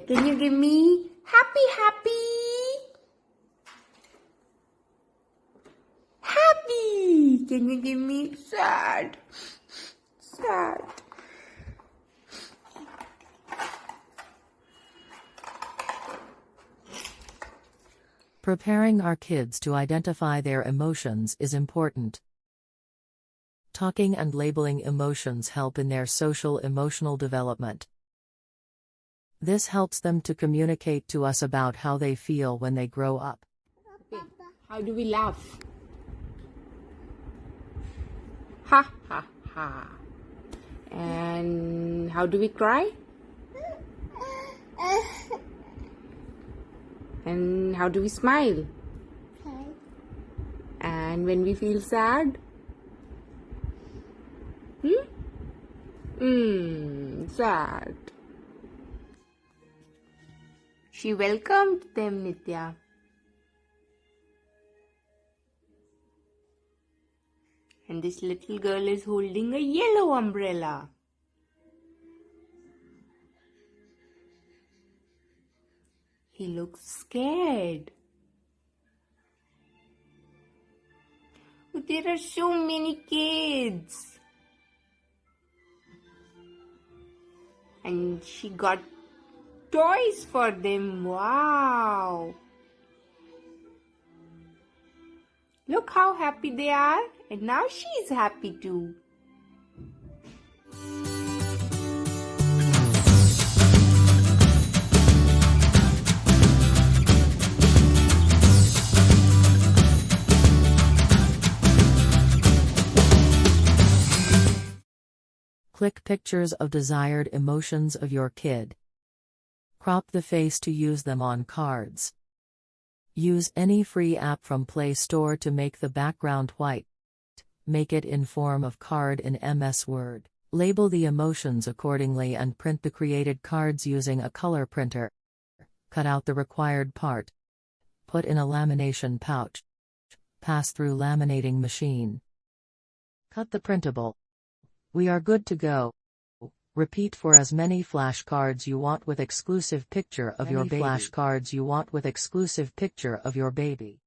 Nitya, can you give me happy, happy? Happy. Can you give me sad? Sad. Preparing our kids to identify their emotions is important. Talking and labeling emotions help in their social emotional development. This helps them to communicate to us about how they feel when they grow up. Okay. How do we laugh? Ha ha ha. And how do we cry? And how do we smile? And when we feel sad? Sad. She welcomed them, Nitya. And this little girl is holding a yellow umbrella. He looks scared. Oh, there are so many kids. And she got toys for them. Wow. Look how happy they are. And now she's happy too. Click pictures of desired emotions of your kid. Crop the face to use them on cards. Use any free app from Play Store to make the background white. Make it in form of card in MS Word. Label the emotions accordingly and print the created cards using a color printer. Cut out the required part. Put in a lamination pouch. Pass through laminating machine. Cut the printable. We are good to go. Repeat for as many flashcards you want with exclusive picture of your baby. Flashcards you want with exclusive picture of your baby.